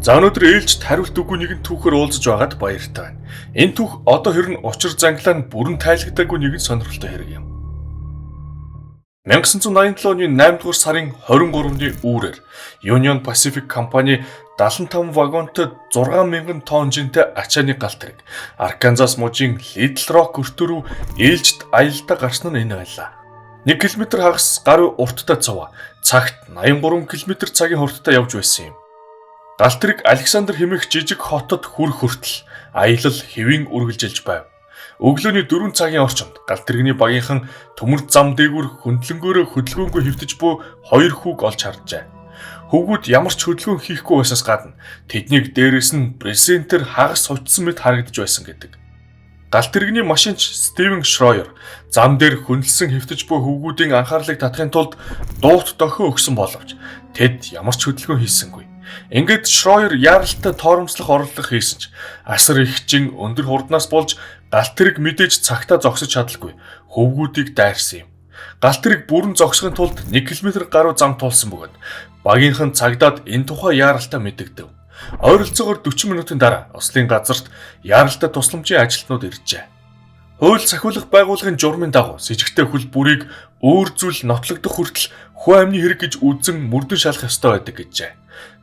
За өнөөдөр ээлжид хариулт үгүй нэгэн түүхээр уулзаж байгаад баяртай байна. Энэ түүх одоо хэрн учир занглаа нь бүрэн тайлгдаагүй нэгэн сонирхолтой хэрэг юм. 1987 оны 8 дугаар сарын 23-ны үүрээр Union Pacific компани 75 вагонтой 6,000 тонн жинтэй ачааны галт хэрэг Арканзас мужийн Little Rock өртөө рүү ээлжид аялдаа гарсан нь энэ байлаа. 1 км хагас гаруй урттай цав цагт 83 км цагийн хурдтай явж байсан юм. Галт хэрэг Александр хэмээх жижиг хотод хүрэх хүртэл аялал хэвийн үргэлжилж байв. Өглөөний 4 цагийн орчимд галт хэргийн багийнхан төмөр зам дээгүүр хөндлөнгөөрөө хөдөлгөөнгүй хэвтэж буй 2 хүүг олж харжээ. Хүүгүүд ямар ч хөдөлгөөн хийхгүй байснаас гадна тэднийг дээрээс нь брезентер хагас сувчсан мэт харагдаж байсан гэдэг. Галт хэргийн машинч Стивен Шройер зам дээр хөндлөсөн хэвтэж буй хүүгүүдийн анхаарлыг татахын тулд дуут дохио өгсөн боловч тэд ямар ч хөдөлгөөн хийсэнгүй. Ингээд Шройер яаралтай тоормслох орлого хийсэн ч асар ихчин өндөр хурднаас болж галт хэрэг мэдээж цагтаа зогсож чадалгүй хөвгүүдийг дайрсан юм. Галт хэрэг бүрэн зогсохын тулд 1 км гаруй зам тулсан бөгөөд багийнхан цагдаад энэ тухай яаралтай мэдэгдэв. Ойролцоогоор 40 минутын дараа ослын газарт яаралтай тусламжийн ажилтнууд иржээ. Хууль сахиулах байгууллагын журмын дагуу с ижигтэй хөл бүрийг өөр зүйл нотлогдох хүртэл хүү амны хэрэг гэж үзэн мөрдөн шалах ёстой байдаг гэжээ.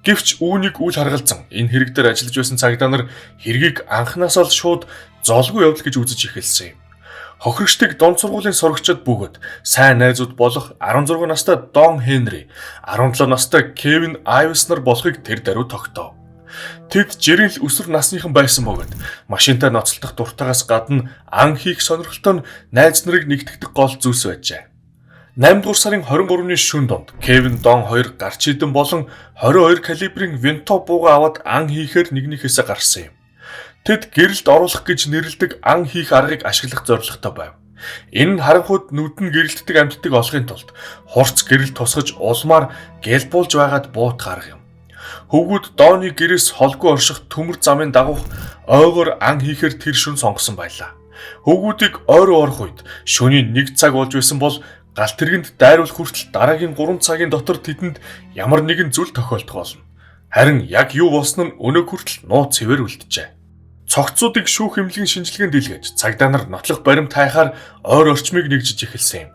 Гэвч үүнийг үл харгалзан энэ хэрэг дээр ажиллаж байсан цагдаа нар хэргийг анхнаасаа л шууд золгүй явдал гэж үзэж эхэлсэн юм. Хохирогчдыг дунд сургуулийн сурагчид бөгөөд сайн найзууд болох 16 настай Дон Хенри, 17 настай Кевин Айвс нар болохыг тэр даруй тогтоов. Тэд жирийн өсвөр насныхан байсан бөгөөд машинтай ноцолдох дуртайгаас гадна ан хийх сонирхолтой нь найз нарыг нэгтгэдэг гол зүйлс байжээ. 8 дугаар сарын 23-ны шөнө донд Кевин Дон 2 гарч идэн болон 22 калибрын винто бууга аваад ан хийхээр нэгнийхээсээ гарсан юм. Тэд гэрэлд оруулах гэж нэрлэдэг ан хийх аргыг ашиглах зорилготой байв. Энэ нь харанхуйд нүдэн гэрэлтдэг амьтдыг олохын тулд хурц гэрэл тусгаж улмаар гэлбуулж байгаад буут гарга юм. Хөвгүүд Дооны гэрээс холгүй орших төмөр замын дагуух ойгоор ан хийхээр тэр шөнө сонгосон байлаа. Хөвгүүдийг ойроо орох үед шөнийн 1 цаг болж байсан бол галт хэргэнд дайруулах хүртэл дараагийн 3 цагийн дотор тэдэнд ямар нэгэн зүйл тохиолдох болно. Харин яг юу болсон нь өнөө хүртэл нууц цэвэр үлджээ. Цогцуудыг шүүх эмнэлгийн шинжилгээнд дийлгэж цагдаа нар нотлох баримт хайхаар ойр орчмыг нэгжиж эхэлсэн юм.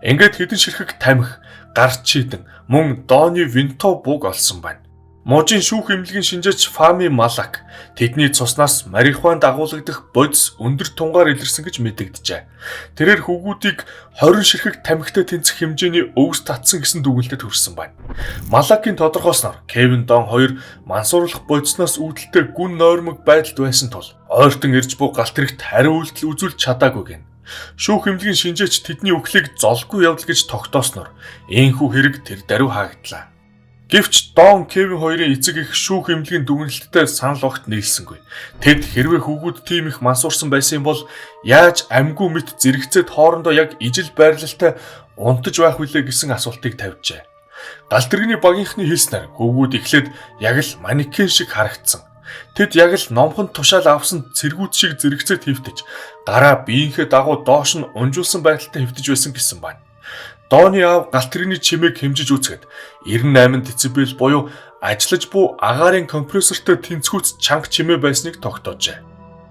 Ингээд хэдэн ширхэг тамхи, гарч чийдэн мөн Дооны винто бууг олсон байна. Мужийн шүүх эмнэлгийн шинжээч Фами Малак тэдний цуснаас марихуанд агуулгадах бодис өндөр тунгаар илэрсэн гэж мэдэгджээ. Тэрээр хүүгүүдийг 20 ширхэг тамхитай тэнцэх хэмжээний өвс татсан гэсэн дүгнэлтэд хүрсэн байна. Малакийн тодорхойлсноор Кевин Дон 2 мансууруулах бодисноос үүдэлтэй гүн нойрмог байдалд байсан тул ойртон ирж буй галт хэрэгт хариу үйлдэл үзүүлж чадаагүй гэнэ. Шүүх эмнэлгийн шинжээч тэдний үхлийг золгүй явдал гэж тогтоосноор энэхүү хэрэг тэр даруй хаагадлаа. Гэвч Дон Кевин 2-ын эцэг их шүүх эмнэлгийн дүгнэлттэй санал огт нийлсэнгүй. Тэд хэрвээ хүүгүүд тийм их мансуурсан байсан юм бол яаж амьгүй мэт зэрэгцээд хоорондоо яг ижил байрлалтай унтаж байх вүлээ гэсэн асуултыг тавьжээ. Галт хэргийн багийнхны хэлснээр хүүгүүд эхлээд яг л манекен шиг харагдсан. Тэд яг л номхон тушаал авсан цэргүүд шиг зэрэгцээд хэвтэж, гараа биеийнхээ дагуу доош нь унжуулсан байдалтай хэвтэж байсан гэсэн байна. Дооны аав галт хэргийн чимээг хэмжиж үзэхэд 98 децибел буюу ажиллаж буй агаарын компрессортой тэнцвүүц чанга чимээ байсныг тогтоожээ.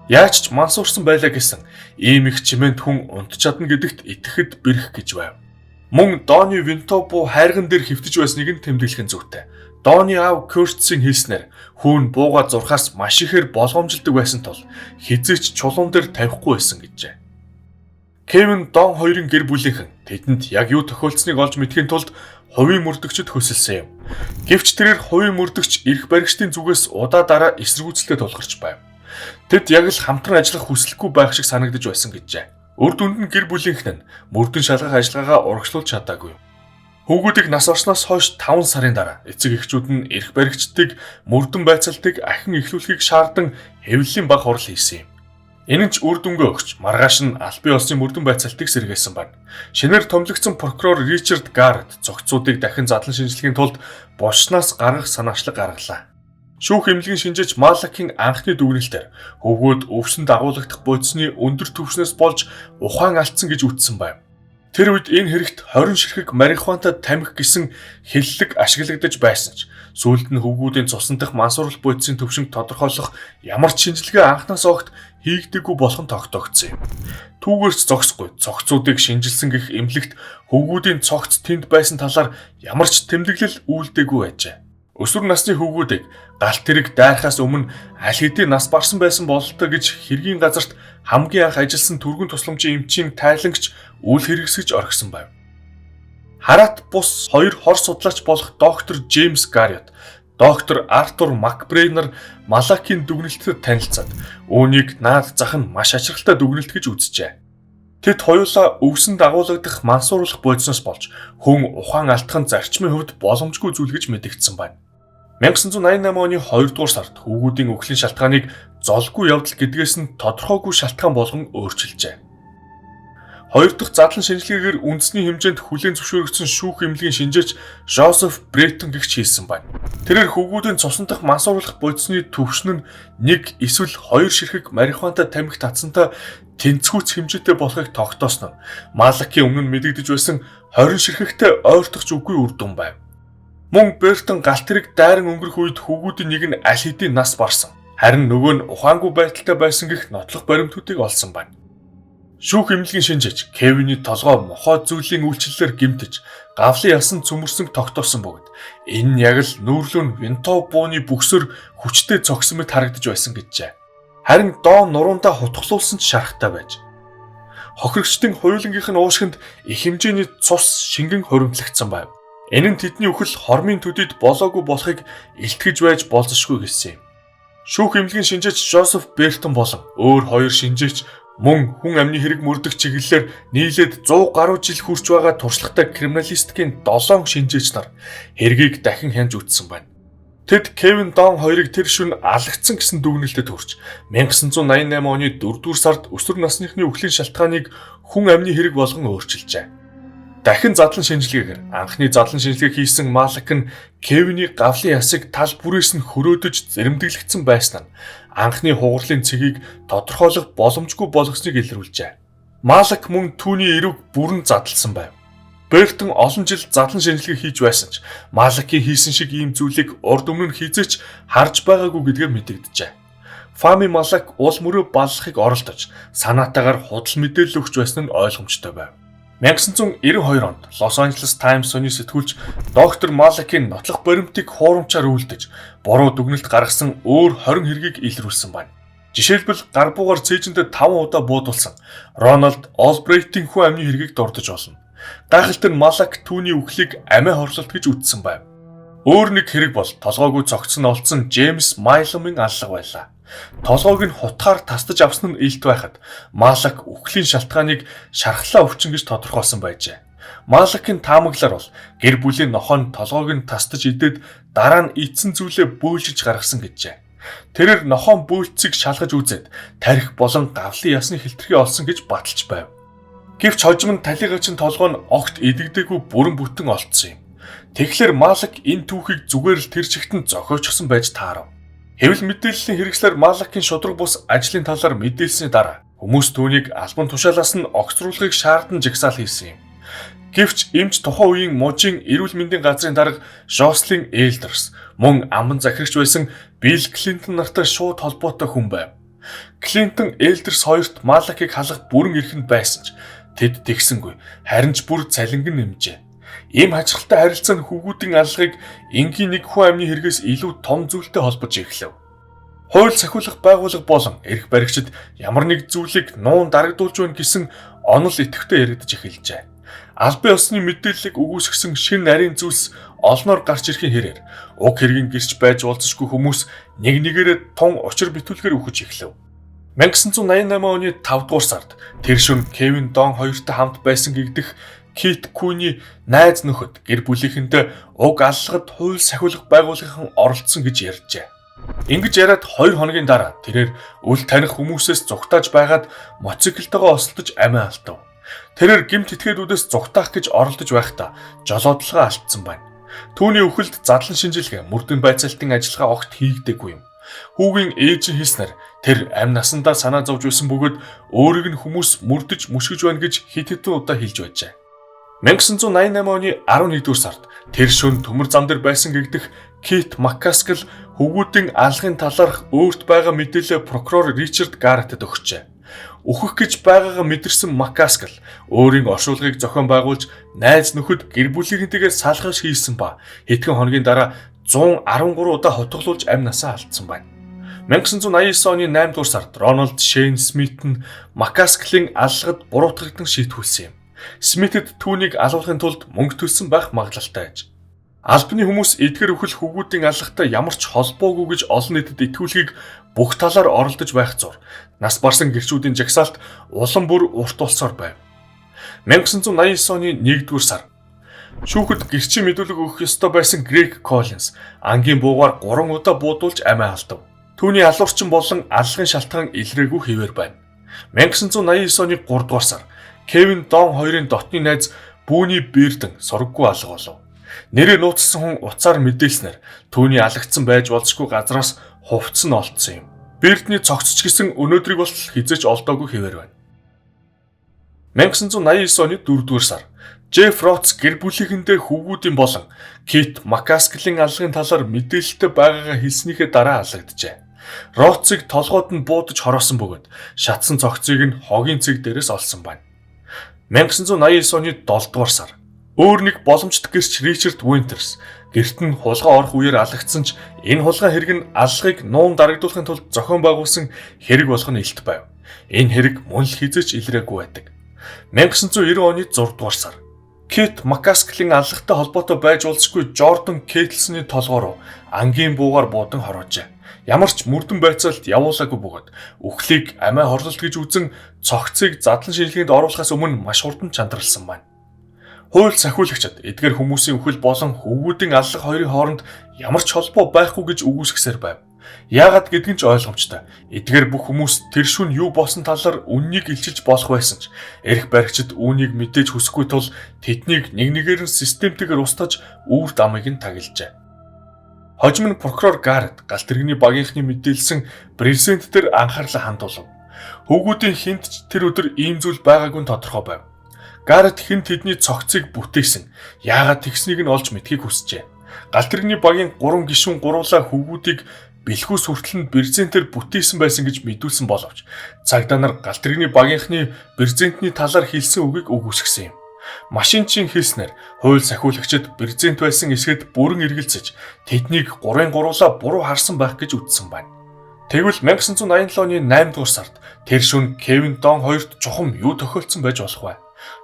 Яаж ч мансуурсан байлаа гэсэн ийм их чимээнд хүн унтж чадна гэдэгт итгэхэд бэрх гэж байв. Мөн Дооны винто буу хайрган дээр хэвтэж байсныг нь тэмдэглэх нь зүйтэй. Дооны аав Кёртсийн хэлснээр хүүн бууга зурхаас маш ихээр болгоомжилдог байсан тул хизээч чулуун дээр тавихгүй байсан гэжээ. Кевин Дон 2-ын гэр бүлийнхэн тэдэнд яг юу тохиолдсныг олж мэдхийн тулд хувийн мөрдөгчд хөсөлсөн юм. Гэвч тэрээр хувийн мөрдөгч эрх баригчдын зүгээс удаа дараа эсэргүүцэлтэд тулгарч байв. Тэд яг л хамтран ажиллах хүсэлгүй байх шиг санагдаж байсан гэжээ. Үр дүнд нь гэр бүлийнхэн нь мөрдөн шалгах ажиллагаагаа урагшлуулж чадаагүй. Хүүгүүдийг нас орсноос хойш 5 сарын дараа эцэг эхчүүд нь эрх баригчдыг мөрдөн байцаалтыг ахин эхлүүлэхийг шаардсан хэвлэлийн баг хурал хийсэн юм. Энэ нь ч үр дүнгээ өгч маргааш нь албан ёсны мөрдөн байцаалтыг сэргээсэн байна. Шинээр томилогдсон прокурор Ричард Гаррет зохицуудыг дахин задлан шинжилгээний тулд булчнаас гаргах санаачлаг гаргалаа. Шүүх эмнэлгийн шинжээч Малакийн анхны дүгнэлтээр хөвгүүд өвсөнд агуулгадах бодисны өндөр түвшнээс болж ухаан алдсан гэж үтсэн байв. Тэр үед энэ хэрэгт 20 ширхэг марихуантай тамхи гэсэн хэллэг ашиглагдаж байсан ч сүүлд нь хөвгүүдийн цусан дахь мансууруулах бодисын төвшинг тодорхойлох ямар ч шинжилгээ анхнаас огт хийгдэггүй болох нь тогтоогдсон юм. Түүгээрч зогсохгүй цогцуудыг шинжилсэн гэх эмнэлэгт хөвгүүдийн цогц тэнд байсан талаар ямар ч тэмдэглэл үйлдэггүй байжээ. Өсвөр насны хөвгүүдийг галт тэрэг дайрахаас өмнө аль хэдийн нас барсан байсан бололтой гэж хэргийн газарт хамгийн анх ажилласан түргэн тусламжийн эмчийн тайлагч үйл хэрэгсэж орхисон байв. Хараат бус хоёр хор судлаач болох доктор Джеймс Гарриот, доктор Артур Макбрей нар Малакийн дүгнэлтэд танилцаад үүнийг наад зах нь маш ачаалттай дүгнэлт гэж үзжээ. Тэд хоёулаа өвсөнд агуулгадах мансууруулах бодисноос болж хүн ухаан алдах нь зарчмын хувьд боломжгүй зүйл гэж мэдэгдсэн байна. 1988 оны 2 дугаар сард хөвгүүдийн үхлийн шалтгааныг золгүй явдал гэдгээс нь тодорхойгүй шалтгаан болгон өөрчилжээ. Хоёр дахь задлан шинжилгээгээр үндэсний хэмжээнд хүлээн зөвшөөрөгдсөн шүүх эмнэлгийн шинжээч Жозеф Бреттон гэгч хийсэн байна. Тэрээр хөвгүүдийн цусан дахь мансууруулах бодисны түвшин нь 1 эсвэл 2 ширхэг марихуантай тамхи татсантай тэнцвүүц хэмжээтэй болохыг тогтоосон нь Малакийн өмнө нь мэдэгдэж байсан 20 ширхэгтэй ойртох үгүй үр дүн байв. Мөн Бреттон галт тэрэг дайран өнгөрөх үед хөвгүүдийн нэг нь аль хэдийн нас барсан. Харин нөгөө нь ухаангүй байдалтай байсан гэх нотлох баримтуудыг олсон байна. Шүүх эмнэлгийн шинжээч Кевиний толгой мохоо зүйлийн үйлчлэлээр гэмтэж гавлын ясан цөмөрсөн тогтоосон бөгөөд энэ нь яг л нүүрлүүн винтов бууны бүксөр хүчтэй цогсон мэт харагдаж байсан гэжээ. Харин доо нурундаа хутгалуулсан ч шарахтай байж. Хохирогчдын хуйлангийнх нь уушгинд их хэмжээний цус шингэн хоримтлагдсан байв. Энэ нь тэдний үхэл хормын төдийд болоогүй болохыг илтгэж байж болзошгүй гэсэн юм. Шүүх эмнэлгийн шинжээч Жозеф Бреттон болон өөр хоёр шинжээч мөн хүн амны хэрэг мөрдөх чиглэлээр нийлээд 100 гаруй жил хүрч байгаа туршлагатай криминалистикийн 7 шинжээч нар хэргийг дахин хянж үтсэн байна. Тэд Кевин Дон хоёрыг тэр шөнө алгацсан гэсэн дүгнэлтэд хүрч 1988 оны 4-р сард өсвөр насныхны үхлийн шалтгааныг хүн амны хэрэг болгон өөрчилжээ. Дахин задлан шинжилгээгээр анхны задлан шинжилгээ хийсэн Малак нь Кевиний гавлын ясыг тал бүрээс нь хөрөөдөж зэрэмдэглэгдсэн байсан нь анхны хугарлын цэгийг тодорхойлох боломжгүй болгосныг илрүүлжээ. Малак мөн түүний эрүүг бүрэн задлсан байв. Бреттон олон жил задлан шинжилгээ хийж байсан ч Малакийн хийсэн шиг ийм зүйлийг урд өмнө нь хийзэж харж байгаагүй гэдгээ мэдэгджээ. Фами Малак уул мөрөө баллахыг оролдож санаатаагаар худал мэдээлэл өгч байсан нь ойлгомжтой байв. 1992 онд Лос Анжелес Таймс сони сэтгүүлч доктор Малакийн нотлох баримтыг хуурамчаар үйлдэж буруу дүгнэлт гаргасан өөр 20 хэргийг илрүүлсэн байна. Жишээлбэл гар буугаар цээжиндээ 5 удаа буудулсан Рональд Олбрайтийн хүн амны хэргийг дурдж олно. Гайхалтай нь Малак түүний үхлийг амиа хорлолт гэж үзсэн байв. Өөр нэг хэрэг бол толгойгүй цогцсон олдсон Джеймс Майломын аллага байлаа. Толгойг нь хутгаар тасдаж авсан нь илт байхад Малак үхлийн шалтгааныг шархлаа өвчин гэж тодорхойлсон байжээ. Малакийн таамаглаар бол гэр бүлийн нохоо нь толгойг нь тасдаж идээд дараа нь эдсэн зүйлээ бөөлжиж гаргасан гэжээ. Тэрээр нохоон бөөлцийг шалгаж үзээд тарих болон гавлын ясны хилтерхий олсон гэж баталж байв. Гэвч хожим нь талигаачин толгой нь огт идэгдээгүй бүрэн бүтэн олдсон юм. Тэгэхээр Малак энэ түүхийг зүгээр л тэр чигтэн зохиочихсон байж таарав. Хэвлэл мэдээллийн хэрэгслэр Малакийн шудраг бус ажлын талаар мэдээлсэний дараа хүмүүс түүнийг албан тушаалаас нь огцруулахыг шаардсан жагсаал хийсэн юм. Гэвч эмч тухайн үеийн мужийн эрүүл мэндийн газрын дарга Жослин Элдерс мөн аман захирагч байсан Билл Клинтон нартай шууд холбоотой хүн байв. Клинтон Элдерс хоёрт Малакийг халах бүрэн эрхэнд байсан ч тэд тэгсэнгүй, харин ч бүр цалинган нэмжээ. Ийм хачирхалтай харилцаа нь хөвгүүдийн аллагыг энгийн нэг хүн амны хэрэгээс илүү том зүйлтэй холбож эхлэв. Хууль сахиулах байгууллага болон эрх баригчид ямар нэг зүйлийг нуун дарагдуулж байна гэсэн онол идэвхтэй яригдж эхэлжээ. Албан ёсны мэдээллийг өгөөсгсөн шин нарийн зүйлс олноор гарч ирэхин хэрээр уг хэргийн гэрч байж болзошгүй хүмүүс нэг нэгээрээ тун учир битүүлгээр үхэж эхлэв. 1988 оны 5 дугаар сард тэр шөнө Кевин Дон хоёртой хамт байсан гэгдэх Кит Куни найз нөхөд гэр бүлийнхэндээ уг аллагад хууль сахиулах байгууллагын оролцсон гэж ярьжээ. Ингэж яриад 2 хоногийн дараа тэрээр үл таних хүмүүсээс зугтааж байгаад мотоциклтойгоо осолдож амиа алдав. Тэрээр гэмт этгээдүүдээс зугтаах гэж оролдож байхдаа жолоодлогоо алдсан байна. Түүний үхэлд задлан шинжилгээ мөрдөн байцаалтын ажиллагаа огт хийгдэггүй юм. Хүүгийн ээж нь хэлснээр тэр амь насандаа санаа зовж байсан бөгөөд өөрийг нь хүмүүс мөрдөж мөшгөж байна гэж хэд хэдэн удаа хэлж байжээ. 1988 оны 11-р сард тэр шөнө төмөр зам дээр байсан гэгдэх Кит Маккаскл хөвгүүдийн алгын талаарх өөрт байгаа мэдээлэл прокурор Ричард Гарреттэд өгчээ. Үхэх гэж байгаагаа мэдэрсэн Маккаскл өөрийн оршуулгыг зохион байгуулж найз нөхөд гэр бүлийнхэнтэйгээ салгаж хийсэн ба хэдхэн хоногийн дараа 113 удаа хотглуулж амь насаа алдсан байна. 1989 оны 8-р сард Рональд Шейн Смит нь Маккасклийн аллагад буруутгагдсан шийтгүүлсэн юм. Смитэд түүнийг алуулахын тулд мөнгө төлсөн байх магадлалтай аж. Албаны хүмүүс эдгээр өхөл хөвгүүдийн аллагатай ямар ч холбоогүй гэж олон нийтэд итгүүлэхийг бүх талаар оролдож байх зур нас барсан гэрчүүдийн жагсаалт улам бүр урт болсоор байв. 1989 оны 1-р сар шүүхэд гэрчийн мэдүүлэг өгөх ёстой байсан Грег Коллинс ангийн буугаар 3 удаа буудуулж амиа алдав. Түүний алуурчин болон аллагын шалтгаан илрээгүй хэвээр байна. 1989 оны 3-р сар Кевин Дон хоёрын дотны найз Бүүний Бирден сургаггүй алга болов. Нэрээ нууцсан хүн уцаар мэдээлснээр түүний алагдсан байж болзошгүй газраас хувцс нь олдсон юм. Бирдний цогцч гисэн өнөөдрийг бол хизэж олдоогүй хэвээр байна. 1989 оны 4-р сар Джефф Роц гэр бүлийнхэндээ хөвгүүдийн болон Кит Маккасклийн алгын талаар мэдээлэлтэй байгаагаа хэлснийхээ дараа аллагджээ. Роцыг толгойд нь буудаж хороосон бөгөөд шатсан цогцыг нь хогийн цэг дээрээс олсон байна. 1989 оны 7-р сар өөр нэг боломжит гэрч Ричард Винтерс гэрт нь хулгай орох үеэр алагдсан ч энэ хулгай хэрэг нь аллагыг нуун дарагдуулахын тулд зохион байгуулсан хэрэг болох нь илт байв. Энэ хэрэг мөн л хизэж илрээгүй байдаг. 1990 оны 6-р сар Кит Маккасклийн аллагатай холбоотой байж болзошгүй Жордан Кейтлсны толгой руу ангийн буугаар буудан хороожээ. Ямар ч мөрдөн байцаалт явуулаагүй бөгөөд үхлийг амиа хорлолт гэж үзэн цогцыг задлан шинжилгээнд оруулахаас өмнө маш хурдан чандралсан байна. Хууль сахиулагчид эдгээр хүмүүсийн үхэл болон хөвгүүдийн аллах хоёрын хооронд ямар ч холбоо байхгүй гэж үгүйсгэсээр байв. Яагаад гэдг нь ч ойлгомжтой. Эдгээр бүх хүмүүс тэр шөнө юу болсон талаар үннийг илчилж болох байсан ч эрх баригчид үүнийг мэдээж хүсэхгүй тул тэднийг нэг нэгээр нь системтэйгээр устгаж үүр дамыг нь тагилжээ. Хожим нь прокурор Гарретт галт тэрэгний багийнхны мэдээлсэн брезент дээр анхаарлаа хандуулав. Хөвгүүдийн хинт ч тэр өдөр ийм зүйл байгаагүй нь тодорхой байв. Гарретт хэн тэдний цогцыг бүтээсэн, яагаад тэгснийг нь олж мэдхийг хүсжээ. Галт тэрэгний багийн 3 гишүүн гуруулаа хөвгүүдийг бэлхүүс хүртэл нь брезентээр бүтээсэн байсан гэж мэдүүлсэн боловч цагдаа нар галт тэрэгний багийнхны брезентний талаар хэлсэн үгийг үгүйсгэсэн юм. Машинчийн хэлснээр хууль сахиулагчид брезент байсан эсгэд бүрэн эргэлзэж тэднийг 3-ын гуруулаа буруу харсан байх гэж үзсэн байна. Тэгвэл 1987 оны 8-р сард тэр шөнө Кевин Дон хоёрт чухам юу тохиолдсон байж болох вэ?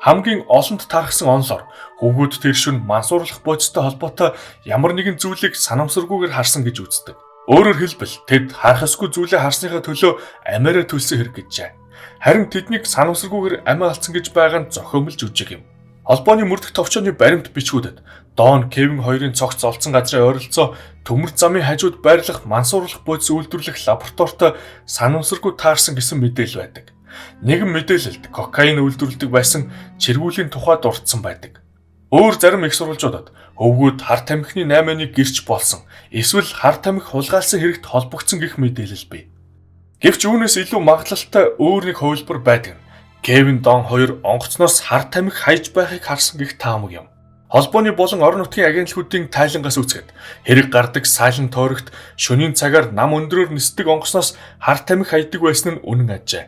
Хамгийн олонд тархсан онлоор хөвгүүд тэр шөнө мансуурлах бодистой холбоотой ямар нэгэн зүйлийг санамсаргүйгээр харсан гэж үздэг. Өөрөөр хэлбэл тэд харахсгүй зүйлээ харсныхаа төлөө амиараа төлсөн хэрэг гэжээ. Харин тэднийг санамсаргүйгээр амиа алдсан гэж байгаа нь зохиомлж үжиг юм. Холбооны мөрдөх товчооны баримт бичгүүдэд Дон Кевин хоёрын цогц олдсон газрын ойролцоо төмөр замын хажууд байрлах мансуурлах бодис үйлдвэрлэх лабораторид санамсаргүй таарсан гэсэн мэдээлэл байдаг. Нэгэн мэдээлэлд кокаин үйлдвэрлэдэг байсан чиргүүлийн тухай дурдсан байдаг. Өөр зарим их сурвалжуудад хөвгүүд хар тамхины 8-ны гэрч болсон эсвэл хар тамхи хулгайлсан хэрэгт холбогдсон гэх мэдээлэл бий. Гэвч үүнээс илүү магадлалтай өөр нэг хувилбар байдаг. Кевин Дон 2 онгоцноос хар тамхи хайж байхыг харсан гэх таамаг юм. Холбооны болон орон нутгийн агентлагуудын тайлангаас үзэхэд хэрэг гардаг сайлан тойрогт шөнийн цагаар нам өндрөөр нисдэг онгоцноос хар тамхи хайдаг байсан нь үнэн ажээ.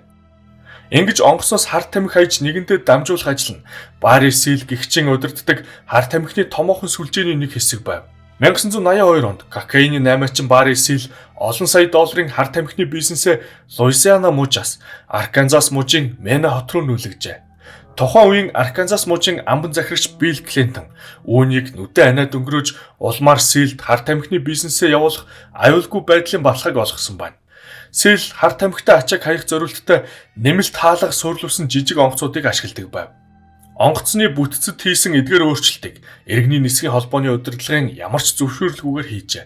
Ингэж онгоцноос хар тамхи хайж нэгэнтээ дамжуулах ажил нь Барисил гихчин удирддаг хар тамхины томоохон сүлжээний нэг хэсэг байв. 1982 онд кокаины 8-чин Барисил олон сая долларын хар тамхины бизнесээ Луизиана мужаас Арканзас мужийн Мена хот руу нүүлгэжээ. Тухайн үеийн Арканзас мужийн амбан захирагч Билл Клинтон үүнийг нүдэн анаад өнгөрөөж улмаар Силд хар тамхины бизнесээ явуулах аюулгүй байдлын баталгааг олгосон байна. Сил хар тамхитай ачааг хаях зорилттой нэмэлт хаалга суурлуулсан жижиг онгоцуудыг ашигладаг байв. Онгоцны бүтцэд хийсэн эдгээр өөрчлөлтийг иргэний нисгийн холбооны удирдлагын ямар ч зөвшөөрлгүйгээр хийжээ.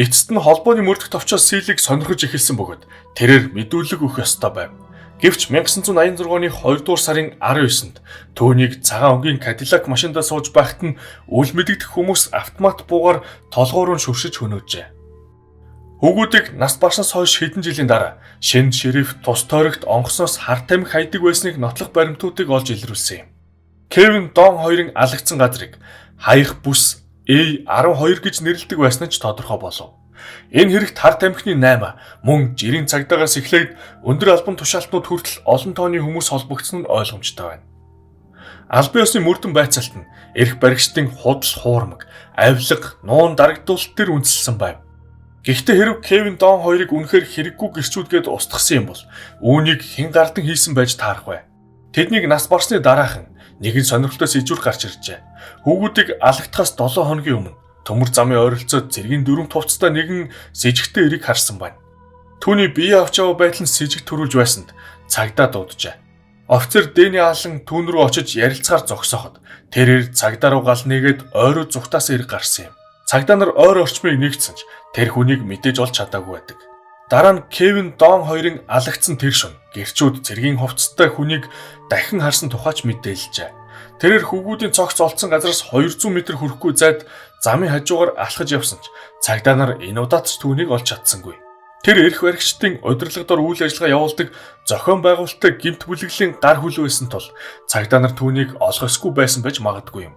Эцэст нь холбооны мөрдөх товчоос Силийг сонирхож эхэлсэн бөгөөд тэрээр мэдүүлэг өгөх ёстой байв. Гэвч 1986 оны 2-р сарын 19-нд түүнийг цагаан өнгийн Cadillac машиндаа сууж байхад нь үл мэдэгдэх хүмүүс автомат буугаар толгоор нь шүршиж хөнөөжээ. Хөвгүүдийг нас барснаас хойш хэдэн жилийн дараа шинэ шериф тус тойрогт онгоцноос хар тамхи хайдаг байсныг нотлох баримтуудыг олж илрүүлсэн юм. Кевин Дон хоёрын алагдсан газрыг хаях бүс A12 гэж нэрлэдэг байсан нь ч тодорхой болов. Энэ хэрэгт Харт амхны 8 мөн жирийн цагдаагаас эхлээд өндөр албан тушаалтнууд хүртэл олон тооны хүмүүс холбогдсон нь ойлгомжтой байна. Албан ёсны мөрдөн байцаалт нь эрх баригчдын худал хуурмаг, авилга, нуун дарагдуулалт төр үндэслэн байв. Гэхдээ хэрв Кевин Дон хоёрыг үнэхээр хэрэггүй гэрчүүдгээд устгасан юм бол үүнийг хэн гардан хийсэн байж таарахгүй. Тэднийг нас барсны дараахан нэгэн сонирхолтой сэжүүр гарч иржээ. Хүүгүүдийг алагдахаас 7 хоногийн өмнө төмөр замын ойролцоод цэргийн дөрөв тувцтай нэгэн сэжигтэй эрийг харсан байна. Түүний бие авч яваа байдал нь сэжиг төрүүлж байсанд цагдаа дууджээ. Офицер Дэни Аллен түүн рүү очиж ярилцахаар зогсооход тэрээр цагдаа руу гал нэгээд ойроо зүхтаас эрг гарсан юм. Цагдаа нар ойр орчмыг нэгдсэн ч тэр хүнийг мэдээж олж чадаагүй байдаг. Дараа нь Кевин Дон хоёрын алагдсан тэр шөнө гэрчүүд цэргийн хувцастай хүнийг дахин харсан тухайч мэдээлжээ. Тэрээр хүүгүүдийн цогц олдсон газараас 200 м хүрэхгүй зайд замын хажуугаар алхаж явсан ч цагдаа нар энэ удаад ч түүнийг олж чадсангүй. Тэр эрх баригчдын удирдлагадор үйл ажиллагаа явуулдаг зохион байгуулалттай гэмт бүлэглэлийн гар хүл байсан тул цагдаа нар түүнийг олгосгүй байсан байж магадгүй юм.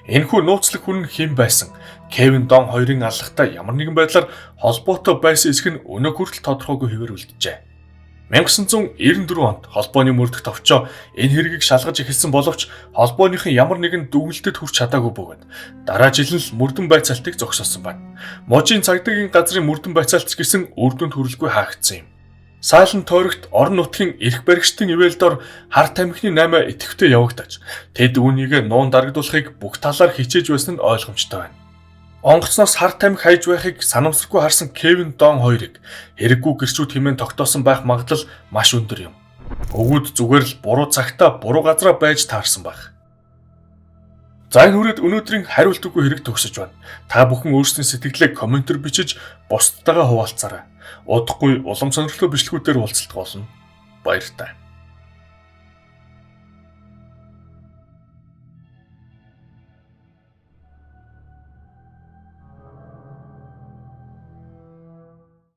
Энэхүү нууцлаг хүн хэн байсан? Кевин Дон хоёрын аллагатай ямар нэгэн байдлаар холбоотой байсан эсэх нь өнөө хүртэл тодорхойгүй хэвээр үлджээ. 1994 онд холбооны мөрдөх товчоо энэ хэргийг шалгаж эхэлсэн боловч холбооныхон ямар нэгэн дүгнэлтэд хүрч чадаагүй бөгөөд дараа жил нь мөрдөн байцаалтыг зогсоосон байна. Можийн цагдаагийн газрын мөрдөн байцаалт гэсэн үр дүнд хүрэлгүй хаагдсан юм. Сайлан тойрогт орон нутгийн эрх баригчдын ивэлдор Харт амхны 8 идэвхтэй явагдаж тэд үүнийг нуун дарагдуулахыг бүх талаар хичээж байсан нь ойлгомжтой байна. Онгоцноос Харт амх хайж байхыг санамсаргүй харсан Кевин Дон хоёрыг хэрэггүй гэрчүүд хэмээн тогтоосон байх магадлал маш өндөр юм. Өвгүүд зүгээр л буруу цагтаа буруу газараа байж таарсан байх. За энэ хүрээд өнөөдрийн хариулт үгүй хэрэг төгсөж байна. Та бүхэн өөрсдийн сэтгэлээ комментээр бичиж бусдтайгаа хуваалцаарай. Удахгүй улам сонирхолтой бичлэгүүдээр уулзалт болно. Баяр таа.